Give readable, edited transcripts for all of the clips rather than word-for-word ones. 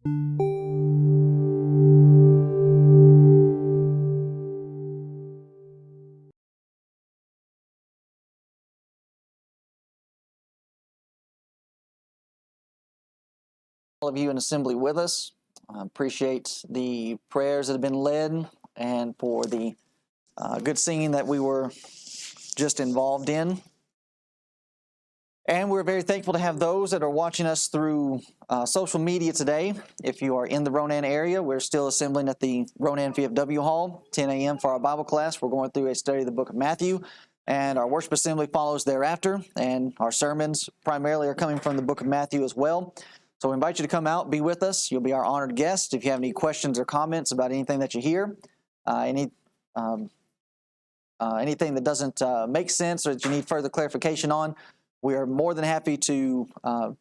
All of you in assembly with us. I appreciate the prayers that have been led and for the good singing that we were just involved in. And we're very thankful to have those that are watching us through social media today. If you are in the Ronan area, we're still assembling at the Ronan VFW Hall, 10 a.m. for our Bible class. We're going through a study of the book of Matthew, and our worship assembly follows thereafter, and our sermons primarily are coming from the book of Matthew as well. So we invite you to come out, be with us. You'll be our honored guest. If you have any questions or comments about anything that you hear, anything that doesn't make sense or that you need further clarification on, we are more than happy to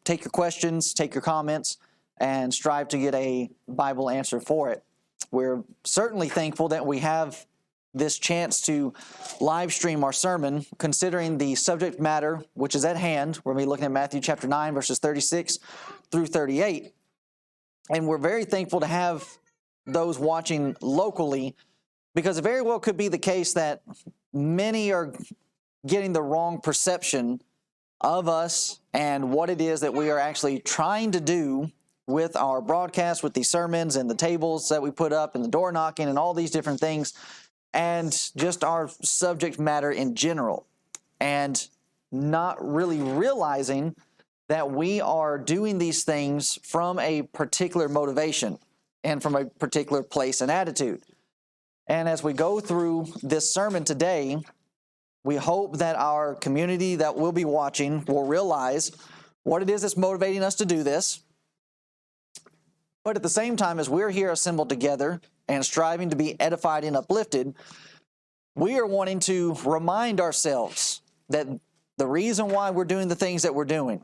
take your questions, take your comments, and strive to get a Bible answer for it. We're certainly thankful that we have this chance to live stream our sermon, considering the subject matter which is at hand. We're going to be looking at Matthew chapter 9, verses 36 through 38. And we're very thankful to have those watching locally, because it very well could be the case that many are getting the wrong perception of us and what it is that we are actually trying to do with our broadcast, with these sermons and the tables that we put up and the door knocking and all these different things, and just our subject matter in general, and not really realizing that we are doing these things from a particular motivation and from a particular place and attitude. And as we go through this sermon today, we hope that our community that will be watching will realize what it is that's motivating us to do this. But at the same time, as we're here assembled together and striving to be edified and uplifted, we are wanting to remind ourselves that the reason why we're doing the things that we're doing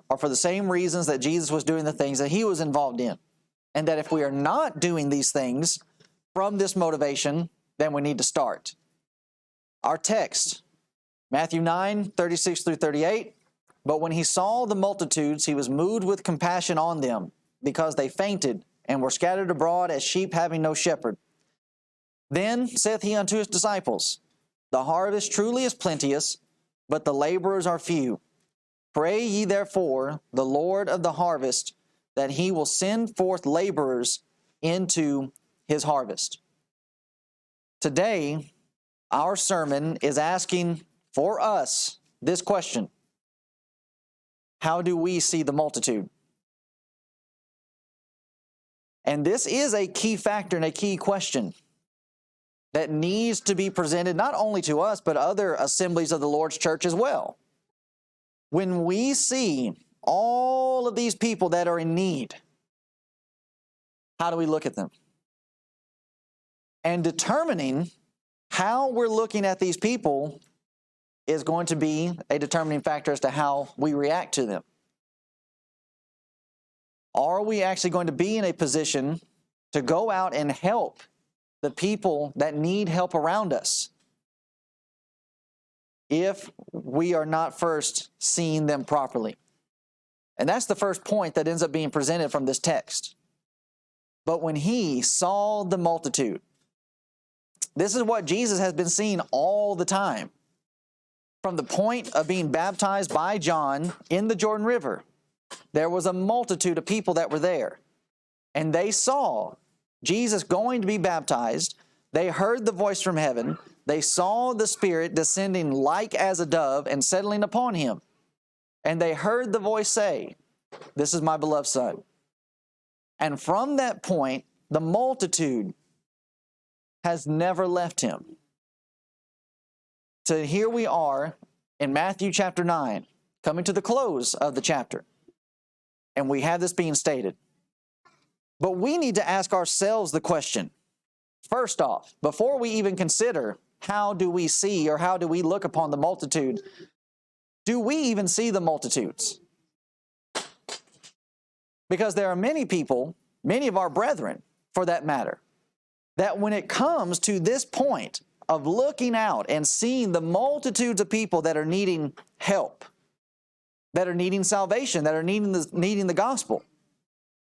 are for the same reasons that Jesus was doing the things that he was involved in. And that if we are not doing these things from this motivation, then we need to start. Our text, Matthew 9, 36 through 38. But when he saw the multitudes, he was moved with compassion on them, because they fainted and were scattered abroad as sheep having no shepherd. Then saith he unto his disciples, The harvest truly is plenteous, but the laborers are few. Pray ye therefore the Lord of the harvest, that he will send forth laborers into his harvest. Today, our sermon is asking for us this question: how do we see the multitude? And this is a key factor and a key question that needs to be presented not only to us, but other assemblies of the Lord's church as well. When we see all of these people that are in need, how do we look at them? And determining how we're looking at these people is going to be a determining factor as to how we react to them. Are we actually going to be in a position to go out and help the people that need help around us if we are not first seeing them properly? And that's the first point that ends up being presented from this text. But when he saw the multitude, this is what Jesus has been seeing all the time. From the point of being baptized by John in the Jordan River, there was a multitude of people that were there. And they saw Jesus going to be baptized. They heard the voice from heaven. They saw the Spirit descending like as a dove and settling upon him. And they heard the voice say, This is my beloved Son. And from that point, the multitude has never left him. So here we are in Matthew chapter 9, coming to the close of the chapter. And we have this being stated. But we need to ask ourselves the question, first off, before we even consider how do we see or how do we look upon the multitude, do we even see the multitudes? Because there are many people, many of our brethren, for that matter, that when it comes to this point of looking out and seeing the multitudes of people that are needing help, that are needing salvation, that are needing the gospel,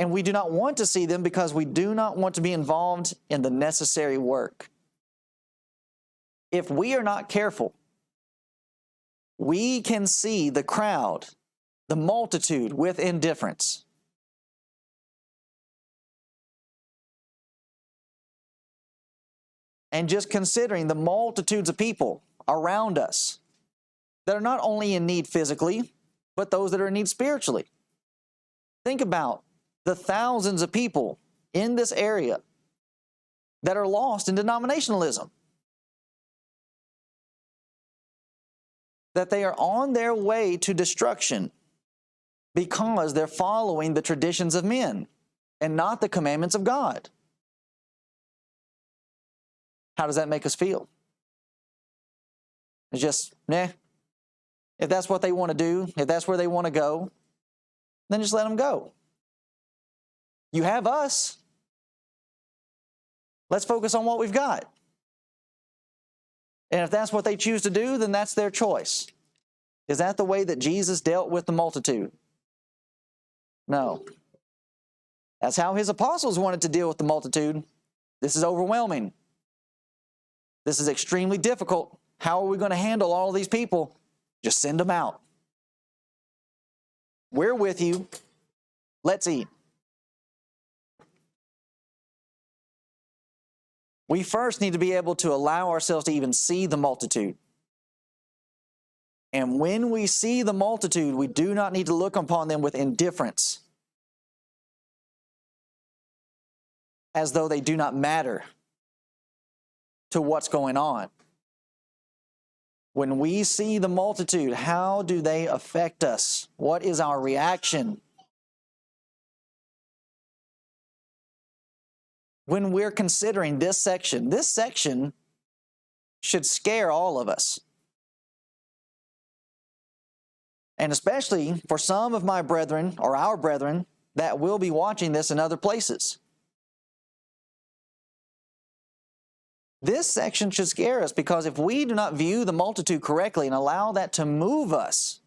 And we do not want to see them because we do not want to be involved in the necessary work. If we are not careful, we can see the crowd, the multitude, with indifference. And just considering the multitudes of people around us that are not only in need physically, but those that are in need spiritually. Think about the thousands of people in this area that are lost in denominationalism. That they are on their way to destruction because they're following the traditions of men and not the commandments of God. How does that make us feel? It's just, if that's what they want to do, if that's where they want to go, then just let them go. You have us. Let's focus on what we've got. And if that's what they choose to do, then that's their choice. Is that the way that Jesus dealt with the multitude? No. That's how his apostles wanted to deal with the multitude. This is overwhelming. This is extremely difficult. How are we going to handle all of these people? Just send them out. We're with you. Let's eat. We first need to be able to allow ourselves to even see the multitude. And when we see the multitude, we do not need to look upon them with indifference, as though they do not matter to what's going on. When we see the multitude, how do they affect us? What is our reaction? When we're considering this section should scare all of us. And especially for some of my brethren, or our brethren, that will be watching this in other places. This section should scare us because if we do not view the multitude correctly and allow that to move us,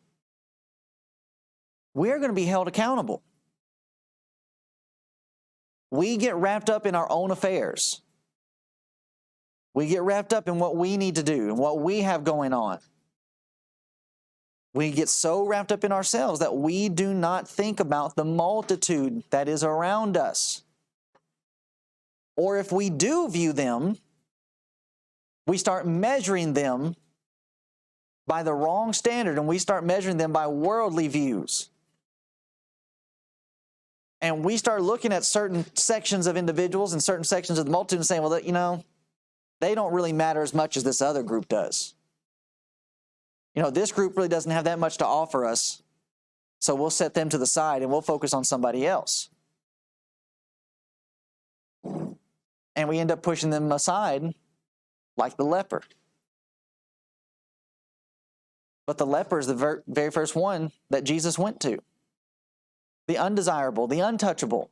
we're going to be held accountable. We get wrapped up in our own affairs. We get wrapped up in what we need to do and what we have going on. We get so wrapped up in ourselves that we do not think about the multitude that is around us. Or if we do view them, we start measuring them by the wrong standard, and we start measuring them by worldly views. And we start looking at certain sections of individuals and certain sections of the multitude and saying, well, they don't really matter as much as this other group does. This group really doesn't have that much to offer us, so we'll set them to the side and we'll focus on somebody else. And we end up pushing them aside like the leper. But the leper is the very first one that Jesus went to. The undesirable, the untouchable.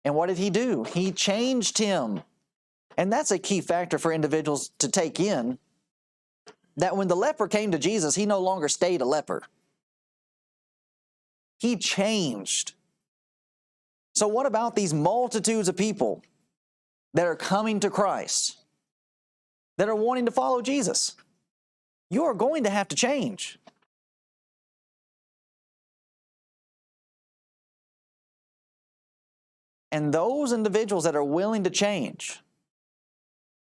And what did he do? He changed him. And that's a key factor for individuals to take in, that when the leper came to Jesus, he no longer stayed a leper. He changed. So what about these multitudes of people that are coming to Christ, that are wanting to follow Jesus? You are going to have to change. And those individuals that are willing to change,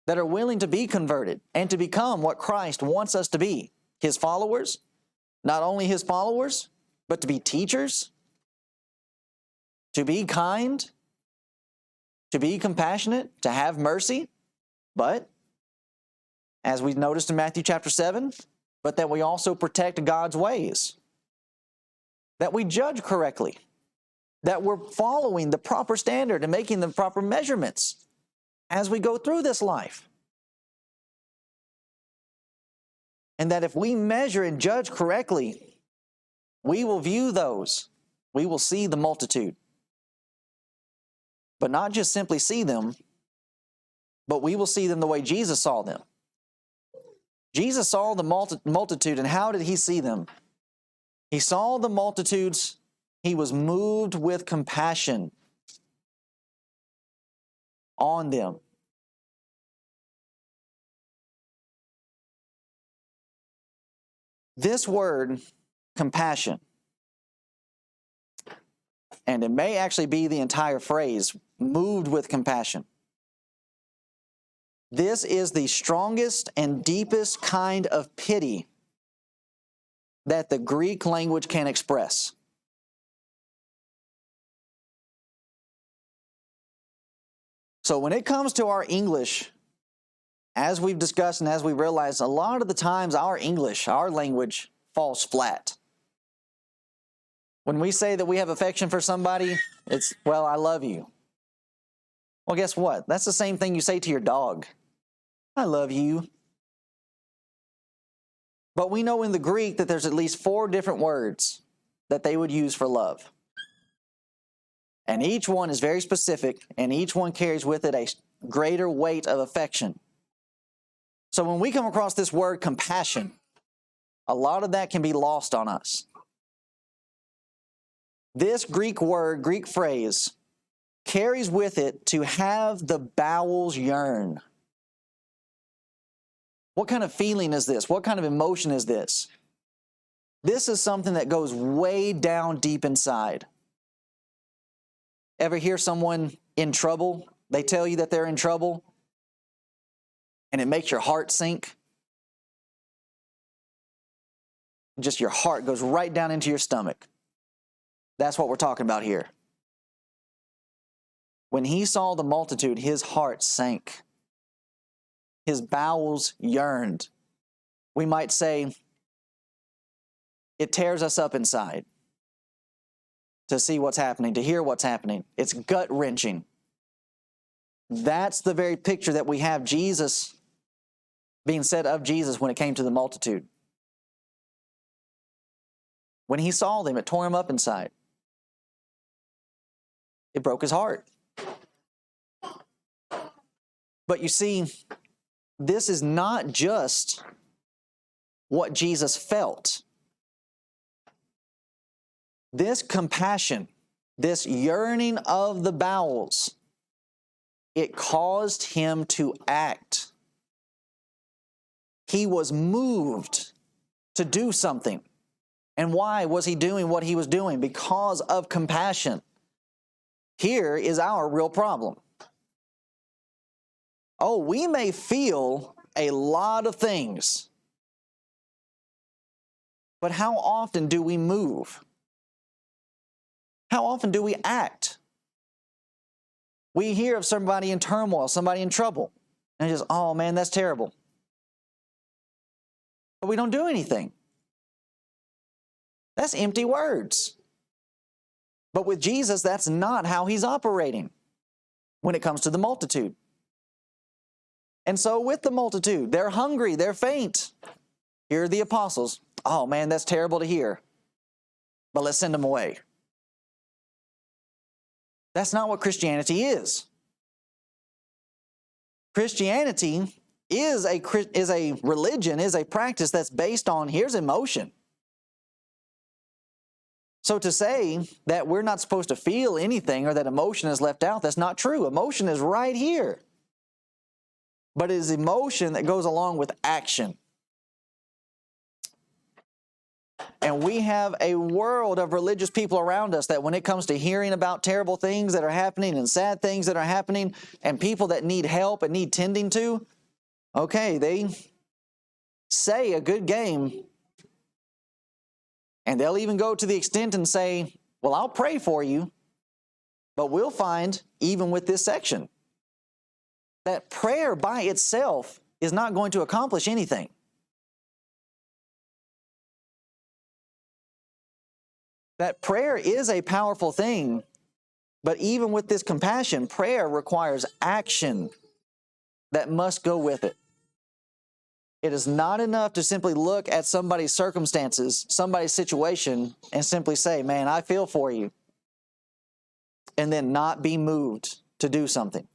that are willing to be converted and to become what Christ wants us to be, his followers, not only his followers, but to be teachers, to be kind, to be compassionate, to have mercy, but, as we noticed in Matthew chapter 7, but that we also protect God's ways, that we judge correctly, that we're following the proper standard and making the proper measurements as we go through this life. And that if we measure and judge correctly, we will view those. We will see the multitude. But not just simply see them, but we will see them the way Jesus saw them. Jesus saw the multitude, and how did he see them? He saw the multitudes He was moved with compassion on them. This word, compassion, and it may actually be the entire phrase, moved with compassion. This is the strongest and deepest kind of pity that the Greek language can express. So when it comes to our English, as we've discussed and as we realize, a lot of the times our English, our language, falls flat. When we say that we have affection for somebody, it's, well, I love you. Well, guess what? That's the same thing you say to your dog. I love you. But we know in the Greek that there's at least 4 different words that they would use for love. And each one is very specific, and each one carries with it a greater weight of affection. So when we come across this word compassion, a lot of that can be lost on us. This Greek word, Greek phrase, carries with it to have the bowels yearn. What kind of feeling is this? What kind of emotion is this? This is something that goes way down deep inside. Ever hear someone in trouble? They tell you that they're in trouble, and it makes your heart sink. Just your heart goes right down into your stomach. That's what we're talking about here. When he saw the multitude, his heart sank. His bowels yearned. We might say it tears us up inside to see what's happening, to hear what's happening. It's gut-wrenching. That's the very picture that we have Jesus being said of Jesus when it came to the multitude. When he saw them, it tore him up inside. It broke his heart. But you see, this is not just what Jesus felt. This compassion, this yearning of the bowels, it caused him to act. He was moved to do something. And why was he doing what he was doing? Because of compassion. Here is our real problem. Oh, we may feel a lot of things, but how often do we move? How often do we act? We hear of somebody in turmoil, somebody in trouble, and just, oh man, that's terrible. But we don't do anything. That's empty words. But with Jesus, that's not how he's operating when it comes to the multitude. And so with the multitude, they're hungry, they're faint. Here are the apostles. Oh man, that's terrible to hear. But let's send them away. That's not what Christianity is. Christianity is a religion, is a practice that's based on, here's emotion. So to say that we're not supposed to feel anything or that emotion is left out, that's not true. Emotion is right here. But it is emotion that goes along with action. And we have a world of religious people around us that when it comes to hearing about terrible things that are happening and sad things that are happening and people that need help and need tending to, okay, they say a good game. And they'll even go to the extent and say, well, I'll pray for you. But we'll find, even with this section, that prayer by itself is not going to accomplish anything. That prayer is a powerful thing, but even with this compassion, prayer requires action that must go with it. It is not enough to simply look at somebody's circumstances, somebody's situation, and simply say, man, I feel for you, and then not be moved to do something.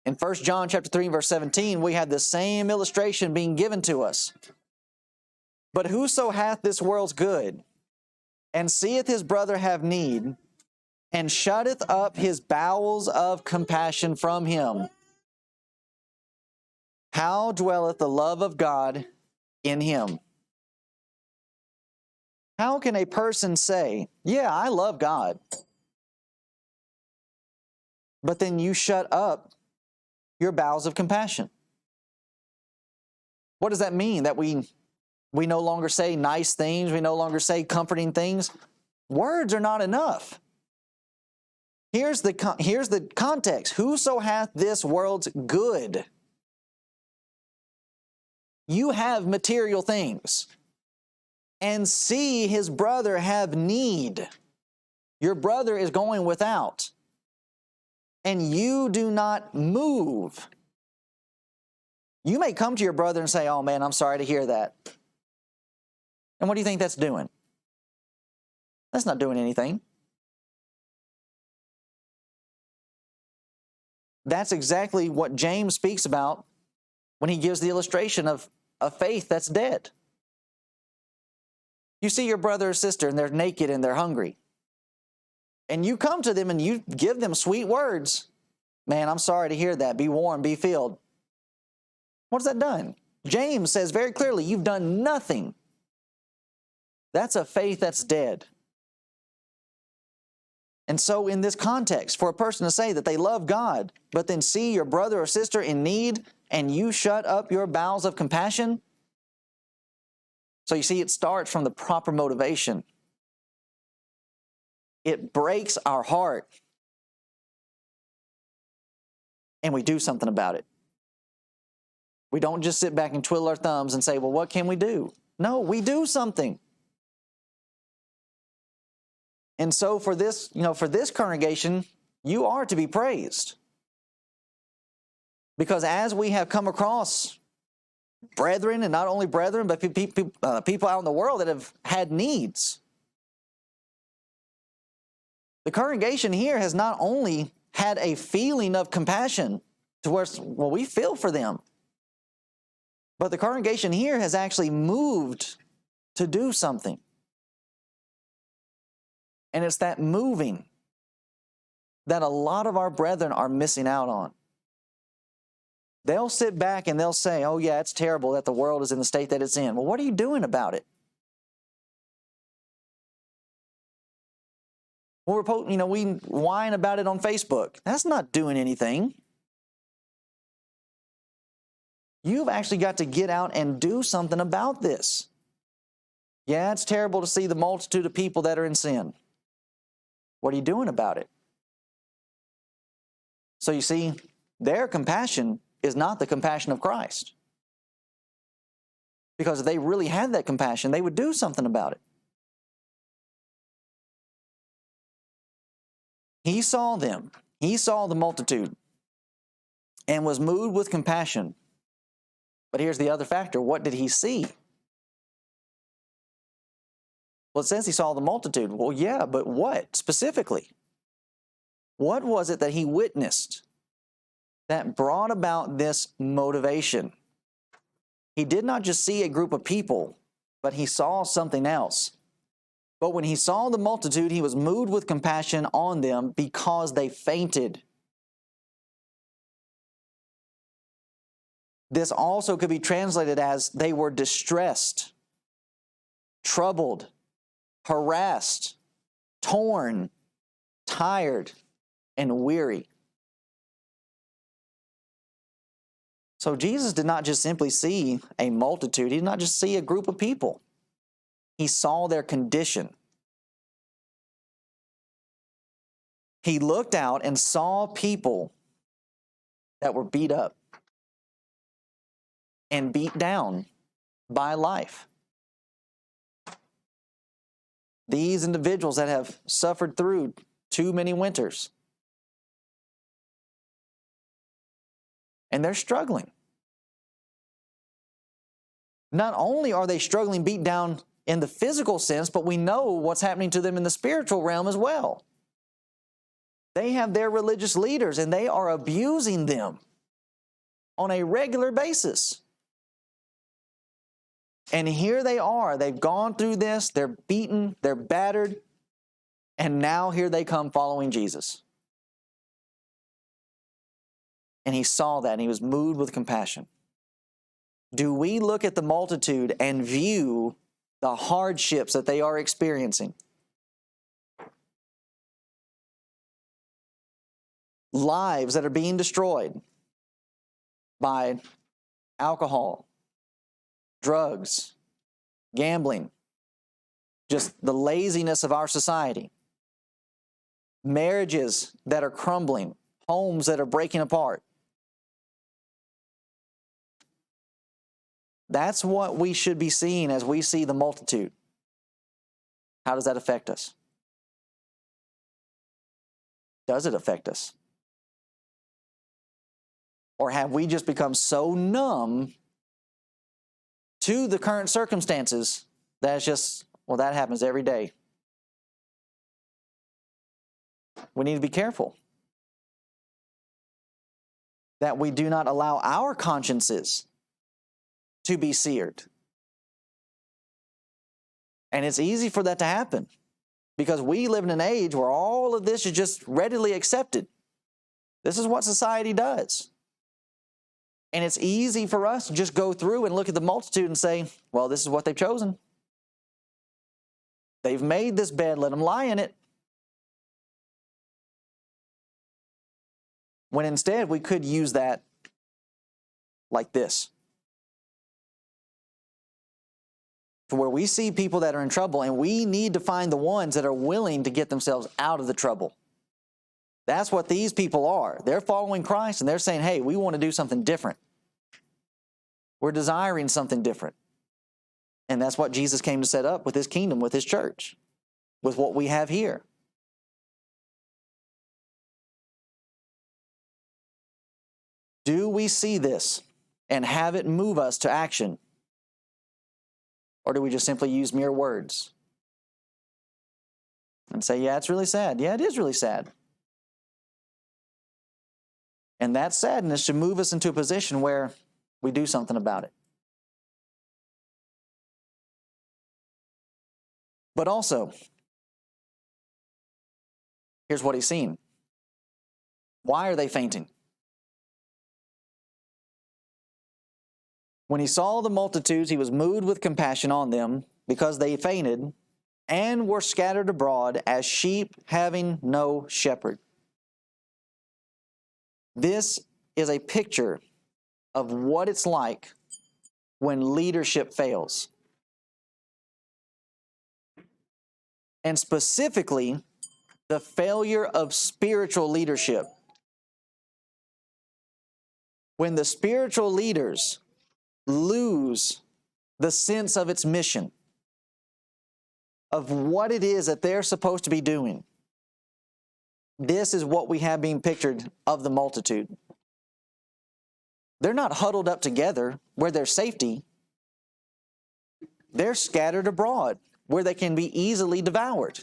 In 1 John chapter 3, verse 17, we have the same illustration being given to us. But whoso hath this world's good, and seeth his brother have need, and shutteth up his bowels of compassion from him, how dwelleth the love of God in him? How can a person say, yeah, I love God, but then you shut up your bowels of compassion? What does that mean? That we no longer say nice things, we no longer say comforting things? Words are not enough. Here's the context. Whoso hath this world's good. You have material things, and see his brother have need. Your brother is going without, and you do not move. You may come to your brother and say, oh man, I'm sorry to hear that. And what do you think that's doing? That's not doing anything. That's exactly what James speaks about when he gives the illustration of a faith that's dead. You see your brother or sister and they're naked and they're hungry. And you come to them and you give them sweet words. Man, I'm sorry to hear that. Be warm, be filled. What has that done? James says very clearly, you've done nothing. That's a faith that's dead. And so in this context, for a person to say that they love God, but then see your brother or sister in need, and you shut up your bowels of compassion. So you see, it starts from the proper motivation. It breaks our heart, and we do something about it. We don't just sit back and twiddle our thumbs and say, well, what can we do? No, we do something. And so for this congregation, you are to be praised. Because as we have come across brethren, and not only brethren, but people out in the world that have had needs, the congregation here has not only had a feeling of compassion to where, well, we feel for them, but the congregation here has actually moved to do something. And it's that moving that a lot of our brethren are missing out on. They'll sit back and they'll say, oh yeah, it's terrible that the world is in the state that it's in. Well, what are you doing about it? Well, we whine about it on Facebook. That's not doing anything. You've actually got to get out and do something about this. Yeah, it's terrible to see the multitude of people that are in sin. What are you doing about it? So you see, their compassion is not the compassion of Christ. Because if they really had that compassion, they would do something about it. He saw them. He saw the multitude and was moved with compassion. But here's the other factor. What did he see? Well, it says he saw the multitude. Well, yeah, but what specifically? What was it that he witnessed that brought about this motivation? He did not just see a group of people, but he saw something else. But when he saw the multitude, he was moved with compassion on them because they fainted. This also could be translated as they were distressed, troubled, harassed, torn, tired, and weary. So Jesus did not just simply see a multitude. He did not just see a group of people. He saw their condition. He looked out and saw people that were beat up and beat down by life. These individuals that have suffered through too many winters. And they're struggling. Not only are they struggling, beat down in the physical sense, but we know what's happening to them in the spiritual realm as well. They have their religious leaders and they are abusing them on a regular basis. And here they are. They've gone through this. They're beaten. They're battered. And now here they come following Jesus. And he saw that and he was moved with compassion. Do we look at the multitude and view the hardships that they are experiencing? Lives that are being destroyed by alcohol, drugs, gambling, just the laziness of our society. Marriages that are crumbling, homes that are breaking apart. That's what we should be seeing as we see the multitude. How does that affect us? Does it affect us? Or have we just become so numb to the current circumstances that it's just, well, that happens every day? We need to be careful that we do not allow our consciences to be seared. And it's easy for that to happen because we live in an age where all of this is just readily accepted. This is what society does. And it's easy for us to just go through and look at the multitude and say, well, this is what they've chosen. They've made this bed, let them lie in it. When instead we could use that like this. For where we see people that are in trouble, and we need to find the ones that are willing to get themselves out of the trouble. That's what these people are. They're following Christ and they're saying, hey, we want to do something different. We're desiring something different. And that's what Jesus came to set up with his kingdom, with his church, with what we have here. Do we see this and have it move us to action? Or do we just simply use mere words and say, yeah, it's really sad. Yeah, it is really sad. And that sadness should move us into a position where we do something about it. But also, here's what he's seen. Why are they fainting? When he saw the multitudes, he was moved with compassion on them because they fainted and were scattered abroad as sheep having no shepherd. This is a picture of what it's like when leadership fails. And specifically, the failure of spiritual leadership. When the spiritual leaders lose the sense of its mission, of what it is that they're supposed to be doing. This is what we have being pictured of the multitude. They're not huddled up together where there's safety. They're scattered abroad where they can be easily devoured,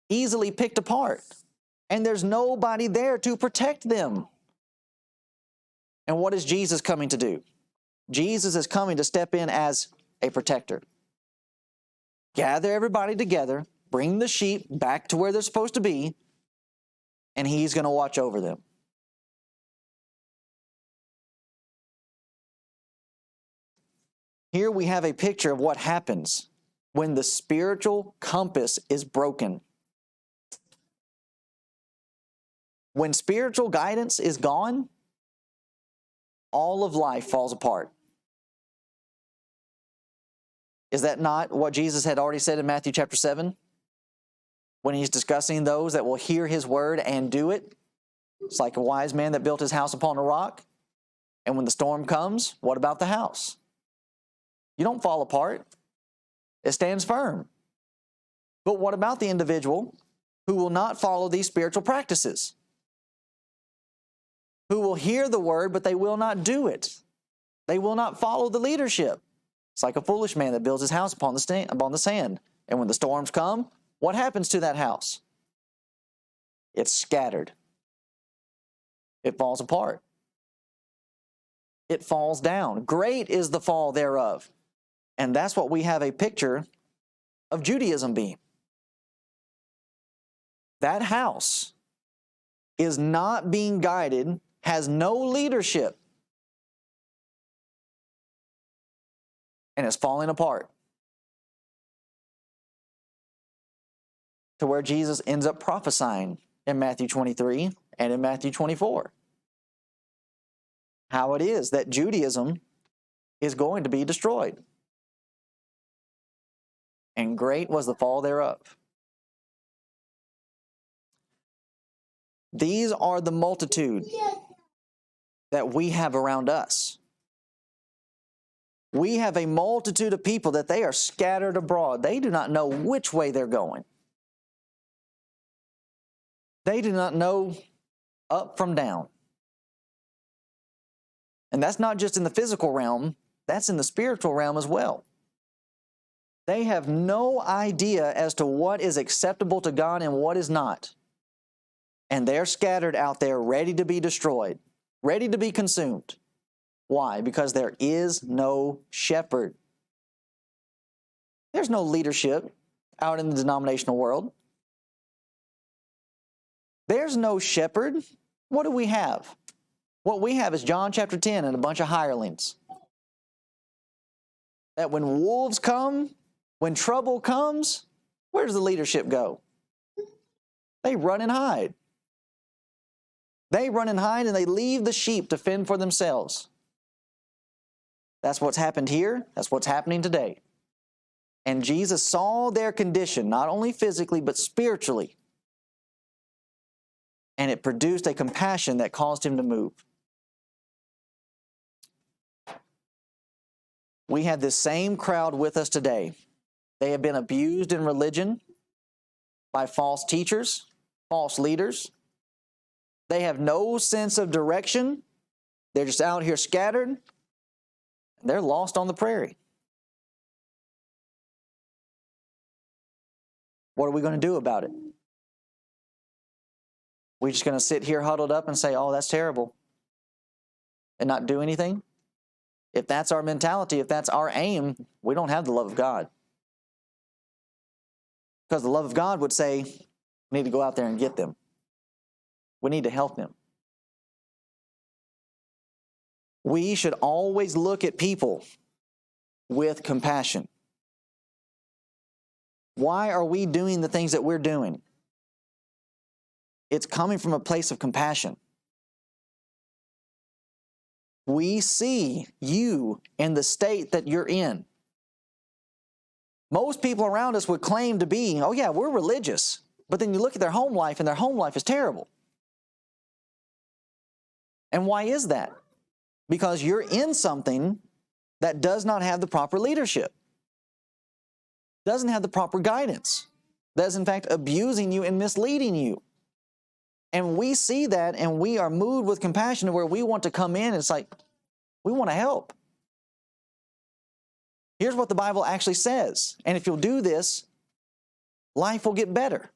easily picked apart, and there's nobody there to protect them. And what is Jesus coming to do? Jesus is coming to step in as a protector. Gather everybody together, bring the sheep back to where they're supposed to be, and he's going to watch over them. Here we have a picture of what happens when the spiritual compass is broken. When spiritual guidance is gone, all of life falls apart. Is that not what Jesus had already said in Matthew chapter 7? When he's discussing those that will hear his word and do it. It's like a wise man that built his house upon a rock. And when the storm comes, what about the house? You don't fall apart. It stands firm. But what about the individual who will not follow these spiritual practices? Who will hear the word, but they will not do it. They will not follow the leadership. It's like a foolish man that builds his house upon the sand. And when the storms come, what happens to that house? It's scattered. It falls apart. It falls down. Great is the fall thereof. And that's what we have a picture of Judaism being. That house is not being guided, has no leadership, and is falling apart. To where Jesus ends up prophesying in Matthew 23 and in Matthew 24. How it is that Judaism is going to be destroyed. And great was the fall thereof. These are the multitude that we have around us. We have a multitude of people that they are scattered abroad. They do not know which way they're going. They do not know up from down. And that's not just in the physical realm, that's in the spiritual realm as well. They have no idea as to what is acceptable to God and what is not. And they're scattered out there ready to be destroyed, ready to be consumed. Why? Because there is no shepherd. There's no leadership out in the denominational world. There's no shepherd. What do we have? What we have is John chapter 10 and a bunch of hirelings. That when wolves come, when trouble comes, where does the leadership go? They run and hide. They run and hide and they leave the sheep to fend for themselves. That's what's happened here. That's what's happening today. And Jesus saw their condition, not only physically, but spiritually. And it produced a compassion that caused him to move. We have this same crowd with us today. They have been abused in religion by false teachers, false leaders. They have no sense of direction. They're just out here scattered. They're lost on the prairie. What are we going to do about it? We're just going to sit here huddled up and say, oh, that's terrible, and not do anything? If that's our mentality, if that's our aim, we don't have the love of God. Because the love of God would say, we need to go out there and get them. We need to help them. We should always look at people with compassion. Why are we doing the things that we're doing? It's coming from a place of compassion. We see you in the state that you're in. Most people around us would claim to be, oh yeah, we're religious. But then you look at their home life and their home life is terrible. And why is that? Because you're in something that does not have the proper leadership. Doesn't have the proper guidance. That is in fact abusing you and misleading you. And we see that and we are moved with compassion to where we want to come in and it's like, we want to help. Here's what the Bible actually says. And if you'll do this, life will get better.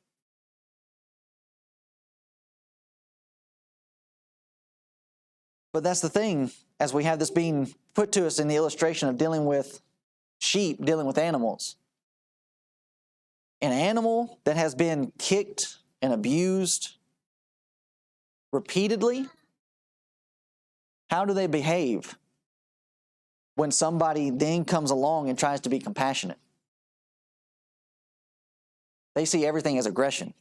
But that's the thing, as we have this being put to us in the illustration of dealing with sheep, dealing with animals. An animal that has been kicked and abused repeatedly, how do they behave when somebody then comes along and tries to be compassionate? They see everything as aggression.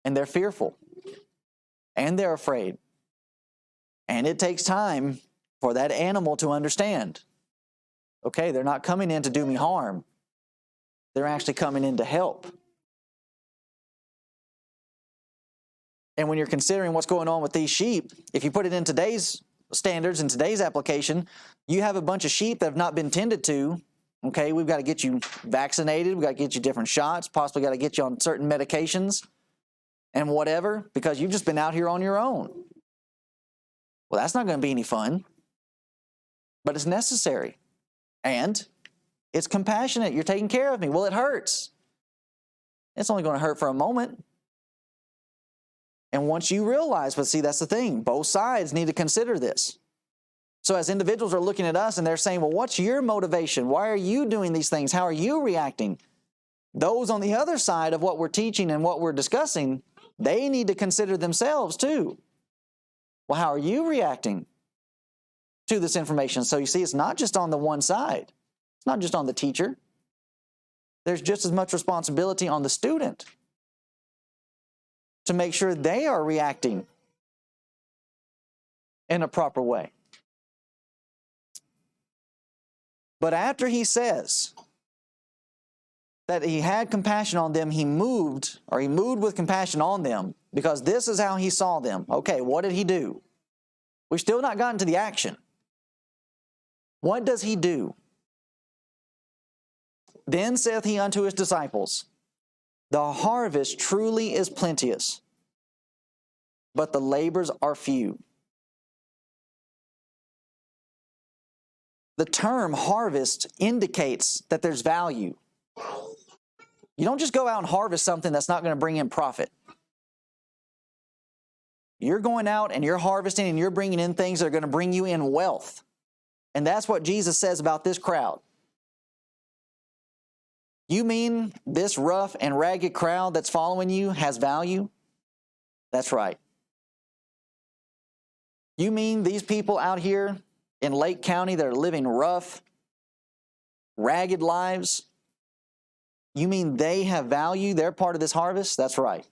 And they're fearful. And they're afraid. And it takes time for that animal to understand. Okay, they're not coming in to do me harm. They're actually coming in to help. And when you're considering what's going on with these sheep, if you put it in today's standards, in today's application, you have a bunch of sheep that have not been tended to. Okay, we've got to get you vaccinated. We've got to get you different shots, possibly got to get you on certain medications and whatever, because you've just been out here on your own. Well, that's not going to be any fun, but it's necessary. And it's compassionate. You're taking care of me. Well, it hurts. It's only going to hurt for a moment. And once you realize, but see, that's the thing. Both sides need to consider this. So as individuals are looking at us and they're saying, well, what's your motivation? Why are you doing these things? How are you reacting? Those on the other side of what we're teaching and what we're discussing, they need to consider themselves too. Well, how are you reacting to this information? So you see, it's not just on the one side. It's not just on the teacher. There's just as much responsibility on the student to make sure they are reacting in a proper way. But after he says that he had compassion on them, he moved with compassion on them because this is how he saw them. Okay, what did he do? We've still not gotten to the action. What does he do? Then saith he unto his disciples, the harvest truly is plenteous, but the labors are few. The term harvest indicates that there's value. You don't just go out and harvest something that's not going to bring in profit. You're going out and you're harvesting and you're bringing in things that are going to bring you in wealth. And that's what Jesus says about this crowd. You mean this rough and ragged crowd that's following you has value? That's right. You mean these people out here in Lake County that are living rough, ragged lives? You mean they have value? They're part of this harvest? That's right.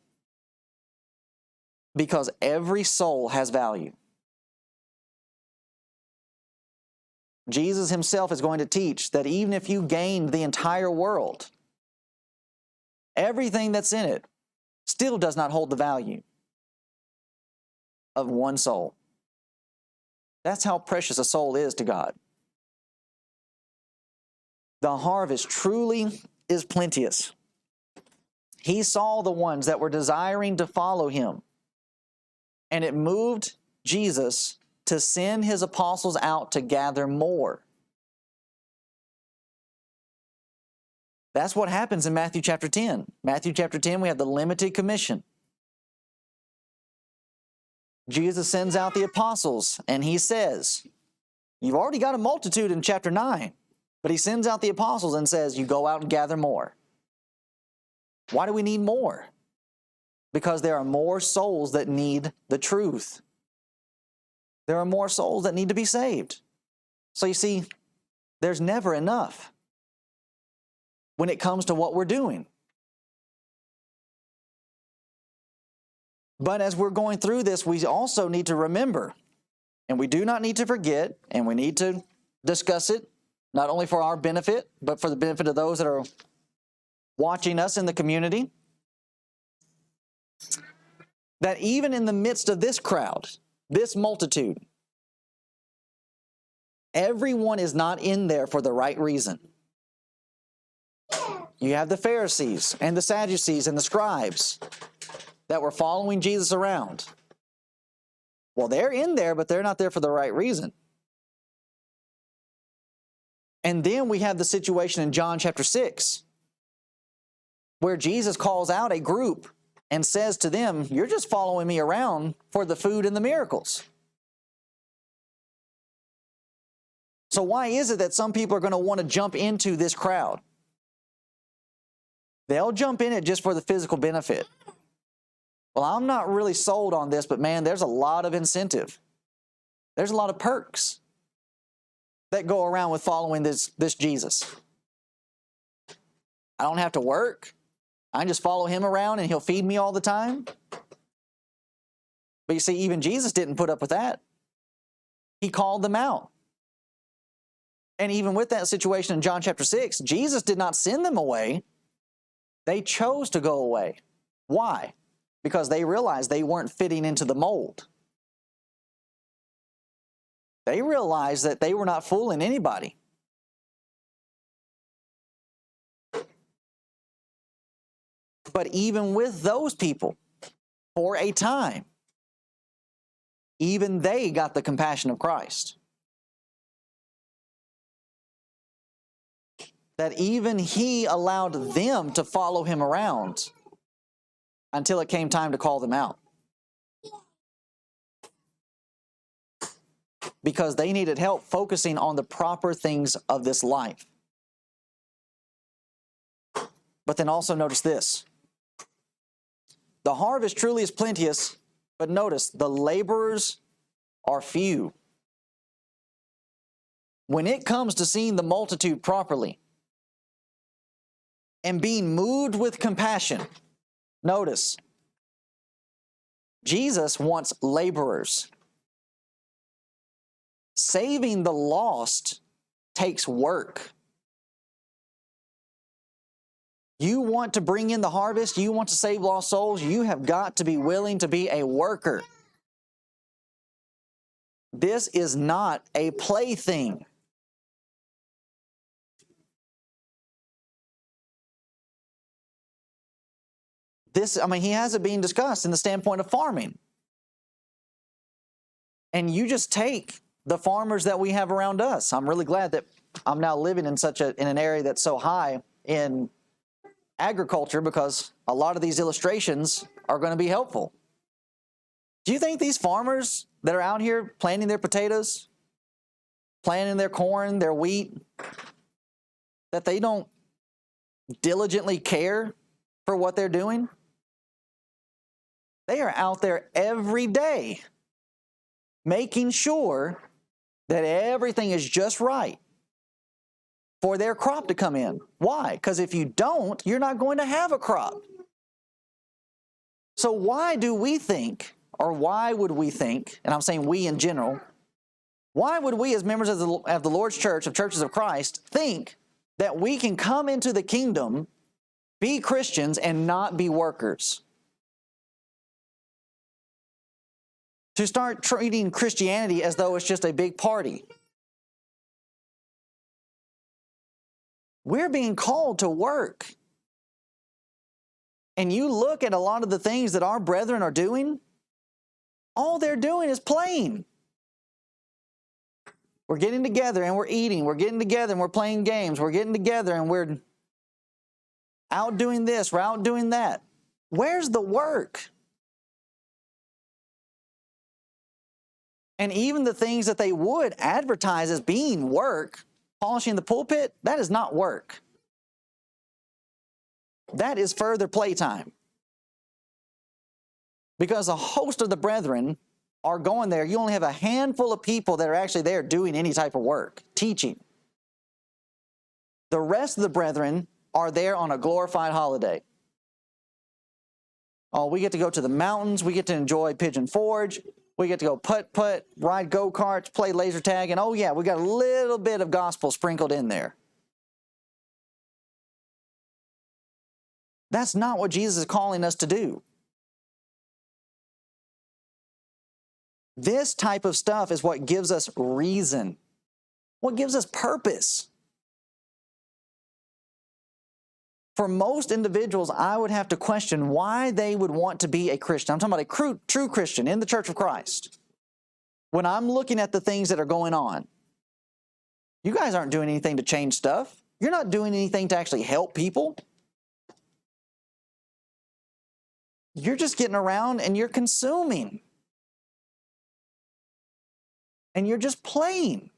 Because every soul has value. Jesus himself is going to teach that even if you gained the entire world, everything that's in it still does not hold the value of one soul. That's how precious a soul is to God. The harvest truly is plenteous. He saw the ones that were desiring to follow him, and it moved Jesus to send his apostles out to gather more. That's what happens in Matthew chapter 10. Matthew chapter 10, we have the limited commission. Jesus sends out the apostles, and he says, you've already got a multitude in chapter 9, but he sends out the apostles and says, you go out and gather more. Why do we need more? Because there are more souls that need the truth. There are more souls that need to be saved. So you see, there's never enough when it comes to what we're doing. But as we're going through this, we also need to remember, and we do not need to forget, and we need to discuss it, not only for our benefit, but for the benefit of those that are watching us in the community, that even in the midst of this crowd, this multitude, everyone is not in there for the right reason. You have the Pharisees and the Sadducees and the scribes that were following Jesus around. Well, they're in there, but they're not there for the right reason. And then we have the situation in John chapter 6, where Jesus calls out a group and says to them, you're just following me around for the food and the miracles. So why is it that some people are going to want to jump into this crowd? They'll jump in it just for the physical benefit. Well, I'm not really sold on this, but man, there's a lot of incentive. There's a lot of perks that go around with following this Jesus. I don't have to work. I can just follow him around and he'll feed me all the time. But you see, even Jesus didn't put up with that. He called them out. And even with that situation in John chapter 6, Jesus did not send them away. They chose to go away. Why? Because they realized they weren't fitting into the mold. They realized that they were not fooling anybody. But even with those people, for a time, even they got the compassion of Christ. That even he allowed them to follow him around until it came time to call them out. because they needed help focusing on the proper things of this life. But then also notice this. The harvest truly is plenteous, but notice, the laborers are few. When it comes to seeing the multitude properly and being moved with compassion, notice, Jesus wants laborers. Saving the lost takes work. You want to bring in the harvest, you want to save lost souls, you have got to be willing to be a worker. This is not a plaything. He has it being discussed in the standpoint of farming. And you just take the farmers that we have around us. I'm really glad that I'm now living in an area that's so high in agriculture, because a lot of these illustrations are going to be helpful. Do you think these farmers that are out here planting their potatoes, planting their corn, their wheat, that they don't diligently care for what they're doing? They are out there every day making sure that everything is just right for their crop to come in. Why? Because if you don't, you're not going to have a crop. So why do we think, or why would we think, and I'm saying we in general, why would we as members of the Lord's church, of churches of Christ, think that we can come into the kingdom, be Christians, and not be workers? To start treating Christianity as though it's just a big party. We're being called to work. And you look at a lot of the things that our brethren are doing, all they're doing is playing. We're getting together and we're eating. We're getting together and we're playing games. We're getting together and we're out doing this, we're out doing that. Where's the work? And even the things that they would advertise as being work, polishing the pulpit, that is not work. That is further playtime. Because a host of the brethren are going there. You only have a handful of people that are actually there doing any type of work, teaching. The rest of the brethren are there on a glorified holiday. Oh, we get to go to the mountains. We get to enjoy Pigeon Forge. We get to go putt-putt, ride go-karts, play laser tag, and oh yeah, we got a little bit of gospel sprinkled in there. That's not what Jesus is calling us to do. This type of stuff is what gives us reason, what gives us purpose. For most individuals, I would have to question why they would want to be a Christian. I'm talking about a true Christian in the Church of Christ. When I'm looking at the things that are going on, you guys aren't doing anything to change stuff. You're not doing anything to actually help people. You're just getting around and you're consuming. And you're just playing.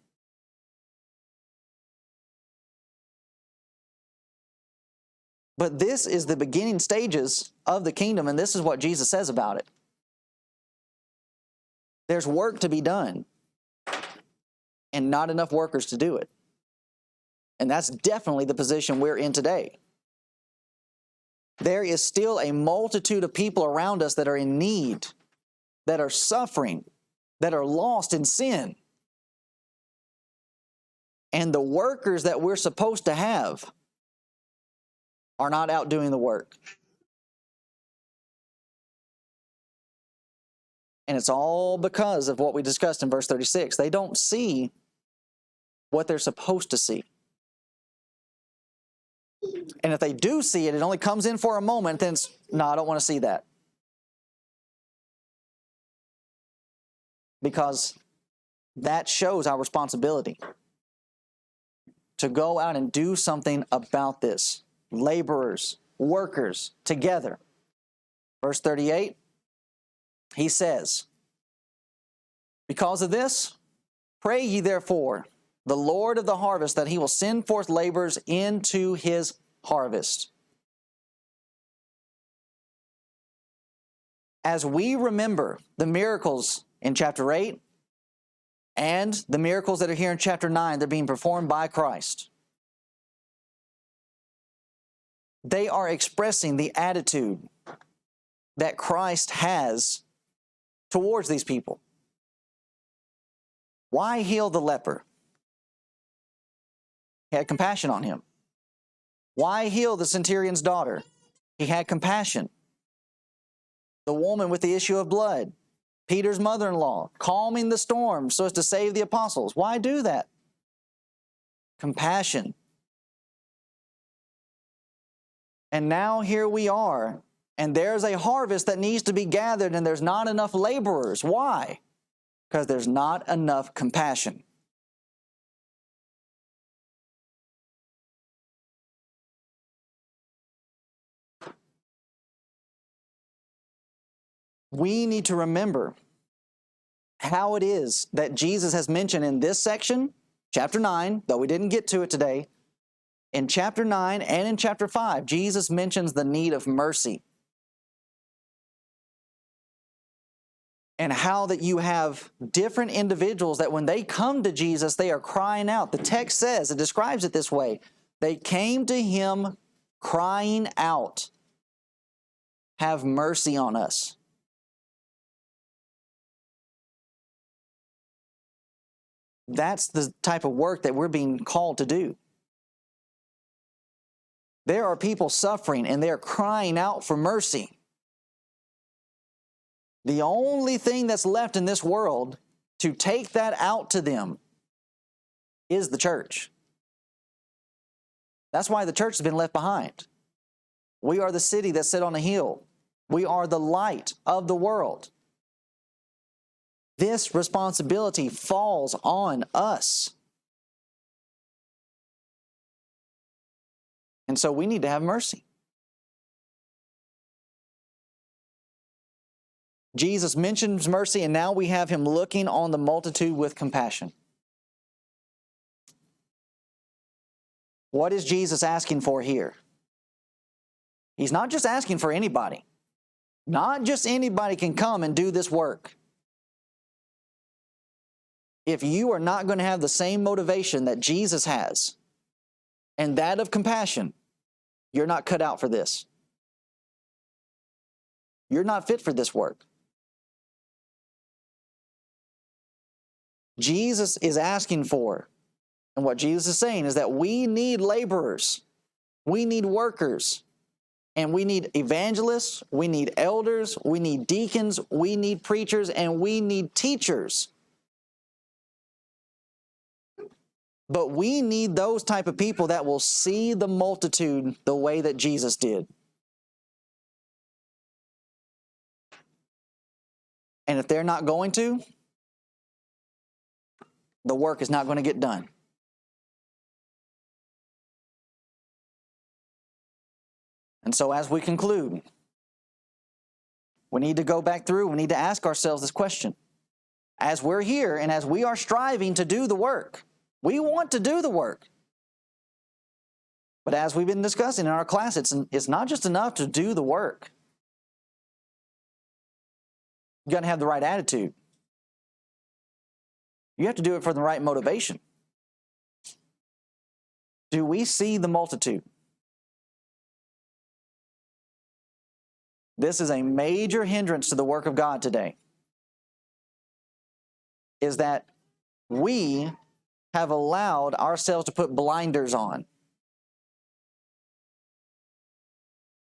But this is the beginning stages of the kingdom, and this is what Jesus says about it. There's work to be done, and not enough workers to do it. And that's definitely the position we're in today. There is still a multitude of people around us that are in need, that are suffering, that are lost in sin. And the workers that we're supposed to have are not out doing the work. And it's all because of what we discussed in verse 36. They don't see what they're supposed to see. And if they do see it, it only comes in for a moment, then it's, no, I don't want to see that. Because that shows our responsibility to go out and do something about this. Laborers, workers, together. Verse 38, he says, because of this, Pray ye therefore the Lord of the harvest that he will send forth laborers into his harvest. As we remember the miracles in chapter 8 and the miracles that are here in chapter 9, they're being performed by Christ. They are expressing the attitude that Christ has towards these people. Why heal the leper? He had compassion on him. Why heal the centurion's daughter? He had compassion. The woman with the issue of blood, Peter's mother-in-law, calming the storm so as to save the apostles. Why do that? Compassion. And now here we are, and there's a harvest that needs to be gathered, and there's not enough laborers. Why? Because there's not enough compassion. We need to remember how it is that Jesus has mentioned in this section, chapter 9, though we didn't get to it today. In chapter 9 and in chapter 5, Jesus mentions the need of mercy. And how that you have different individuals that when they come to Jesus, they are crying out. The text says, it describes it this way. They came to him crying out, have mercy on us. That's the type of work that we're being called to do. There are people suffering and they're crying out for mercy. The only thing that's left in this world to take that out to them is the church. That's why the church has been left behind. We are the city that sit on a hill. We are the light of the world. This responsibility falls on us. And so we need to have mercy. Jesus mentions mercy, and now we have him looking on the multitude with compassion. What is Jesus asking for here? He's not just asking for anybody. Not just anybody can come and do this work. If you are not going to have the same motivation that Jesus has, and that of compassion, you're not cut out for this. You're not fit for this work. Jesus is asking for, and what Jesus is saying is that we need laborers, we need workers, and we need evangelists, we need elders, we need deacons, we need preachers, and we need teachers. But we need those type of people that will see the multitude the way that Jesus did. And if they're not going to, the work is not going to get done. And so as we conclude, we need to go back through, we need to ask ourselves this question. As we're here and as we are striving to do the work, we want to do the work. But as we've been discussing in our class, it's not just enough to do the work. You've got to have the right attitude. You have to do it for the right motivation. Do we see the multitude? This is a major hindrance to the work of God today. Is that we have allowed ourselves to put blinders on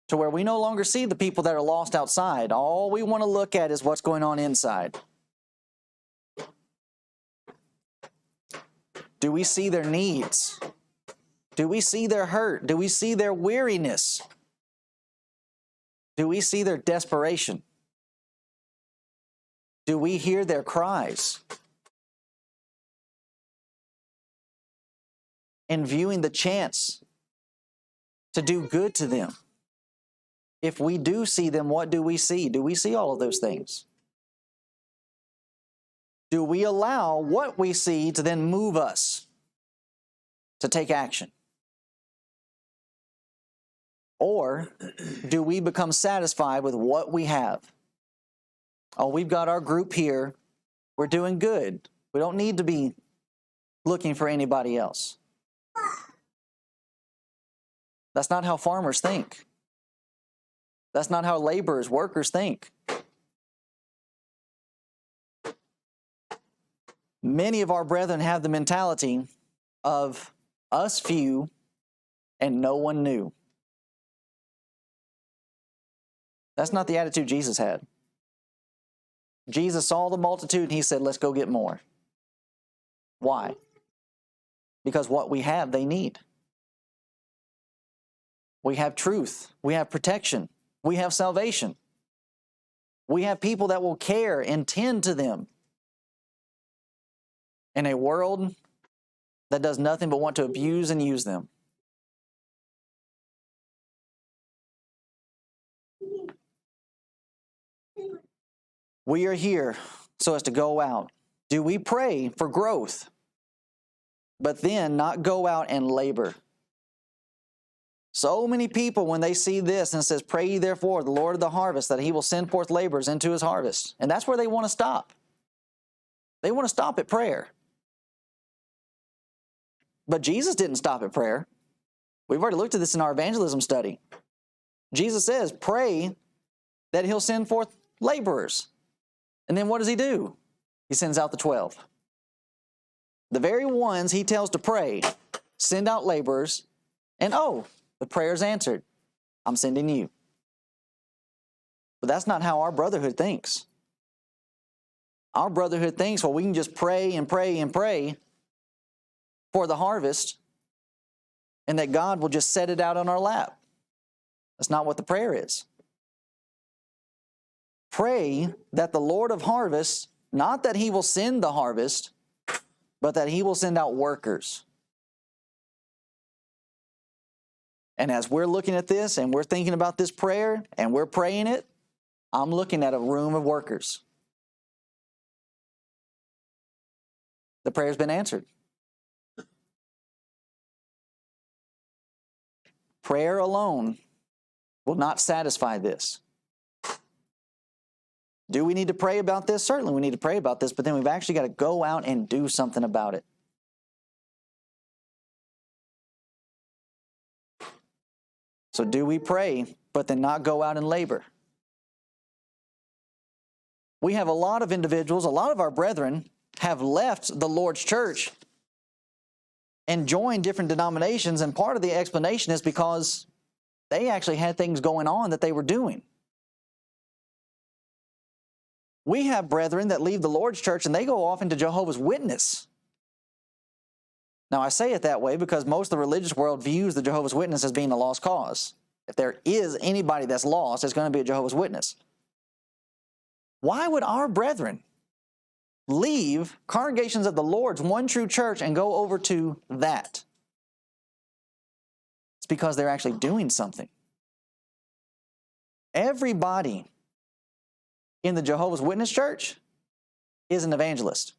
to where we no longer see the people that are lost outside. All we want to look at is what's going on inside. Do we see their needs? Do we see their hurt? Do we see their weariness? Do we see their desperation? Do we hear their cries? And viewing the chance to do good to them. If we do see them, what do we see? Do we see all of those things? Do we allow what we see to then move us to take action? Or do we become satisfied with what we have? Oh, we've got our group here. We're doing good. We don't need to be looking for anybody else. That's not how farmers think. That's not how laborers, workers think. Many of our brethren have the mentality of us few and no one new. That's not the attitude Jesus had. Jesus saw the multitude and he said, let's go get more. Why? Because what we have, they need. We have truth. We have protection. We have salvation. We have people that will care and tend to them. In a world that does nothing but want to abuse and use them. We are here so as to go out. Do we pray for growth, but then not go out and labor? So many people, when they see this and it says, pray ye therefore the Lord of the harvest, that he will send forth laborers into his harvest. And that's where they want to stop. They want to stop at prayer. But Jesus didn't stop at prayer. We've already looked at this in our evangelism study. Jesus says, pray that he'll send forth laborers. And then what does he do? He sends out the 12. The very ones he tells to pray, send out laborers, and oh, the prayer's answered. I'm sending you. But that's not how our brotherhood thinks. Our brotherhood thinks, well, we can just pray and pray and pray for the harvest, and that God will just set it out on our lap. That's not what the prayer is. Pray that the Lord of harvest, not that he will send the harvest, but that he will send out workers. And as we're looking at this and we're thinking about this prayer and we're praying it, I'm looking at a room of workers. The prayer's been answered. Prayer alone will not satisfy this. Do we need to pray about this? Certainly we need to pray about this, but then we've actually got to go out and do something about it. So do we pray, but then not go out and labor? We have a lot of individuals, a lot of our brethren have left the Lord's church and joined different denominations, and part of the explanation is because they actually had things going on that they were doing. We have brethren that leave the Lord's church and they go off into Jehovah's Witness. Now, I say it that way because most of the religious world views the Jehovah's Witness as being a lost cause. If there is anybody that's lost, it's going to be a Jehovah's Witness. Why would our brethren leave congregations of the Lord's one true church and go over to that? It's because they're actually doing something. Everybody in the Jehovah's Witness church is an evangelist.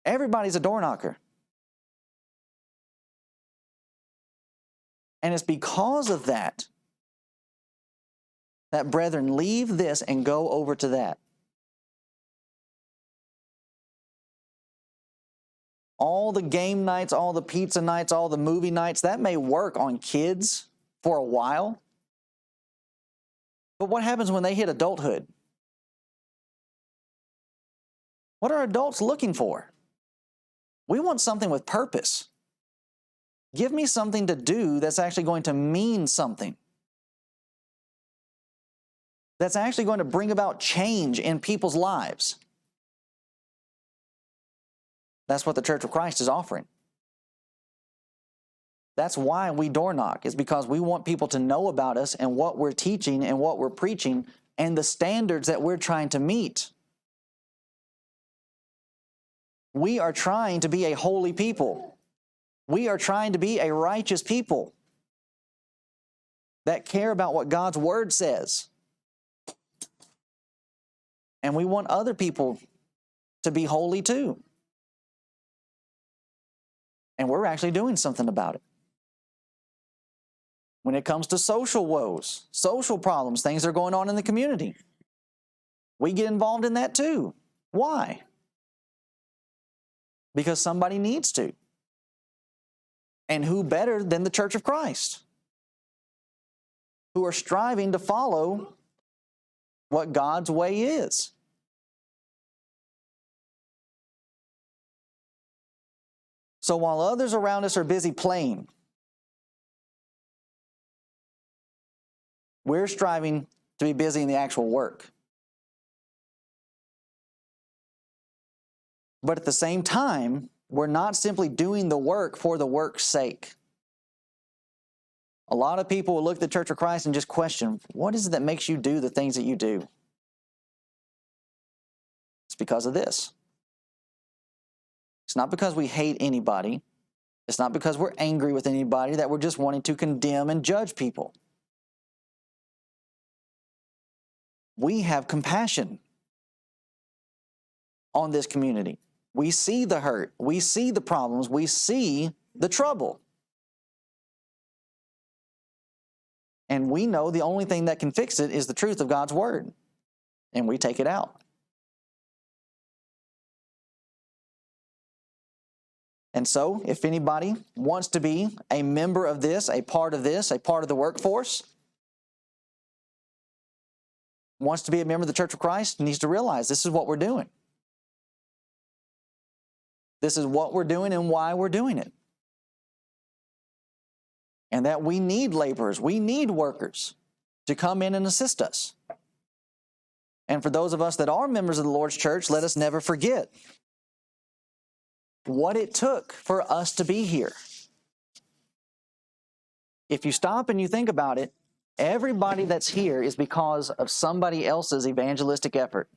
Everybody's a door knocker. And it's because of that that brethren leave this and go over to that. All the game nights, all the pizza nights, all the movie nights, that may work on kids for a while. But what happens when they hit adulthood? What are adults looking for? We want something with purpose. Give me something to do that's actually going to mean something. That's actually going to bring about change in people's lives. That's what the Church of Christ is offering. That's why we door knock, is because we want people to know about us and what we're teaching and what we're preaching and the standards that we're trying to meet. We are trying to be a holy people. We are trying to be a righteous people that care about what God's Word says. And we want other people to be holy too. And we're actually doing something about it. When it comes to social woes, social problems, things that are going on in the community, we get involved in that too. Why? Because somebody needs to. And who better than the Church of Christ, who are striving to follow what God's way is. So while others around us are busy playing, we're striving to be busy in the actual work. But at the same time, we're not simply doing the work for the work's sake. A lot of people will look at the Church of Christ and just question, what is it that makes you do the things that you do? It's because of this. It's not because we hate anybody. It's not because we're angry with anybody that we're just wanting to condemn and judge people. We have compassion on this community. We see the hurt. We see the problems. We see the trouble. And we know the only thing that can fix it is the truth of God's Word. And we take it out. And so, if anybody wants to be a member of this, a part of the workforce, wants to be a member of the Church of Christ, needs to realize this is what we're doing. This is what we're doing and why we're doing it. And that we need laborers, we need workers to come in and assist us. And for those of us that are members of the Lord's church, let us never forget what it took for us to be here. If you stop and you think about it, everybody that's here is because of somebody else's evangelistic effort.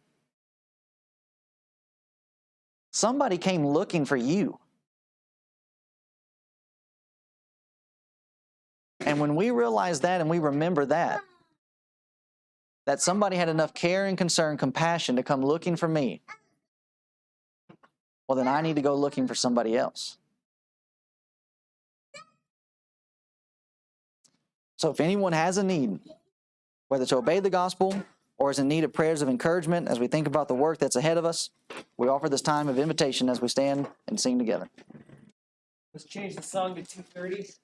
Somebody came looking for you. And when we realize that and we remember that somebody had enough care and concern, compassion to come looking for me, well, then I need to go looking for somebody else. So if anyone has a need, whether to obey the gospel or is in need of prayers of encouragement as we think about the work that's ahead of us, we offer this time of invitation as we stand and sing together. Let's change the song to 2:30.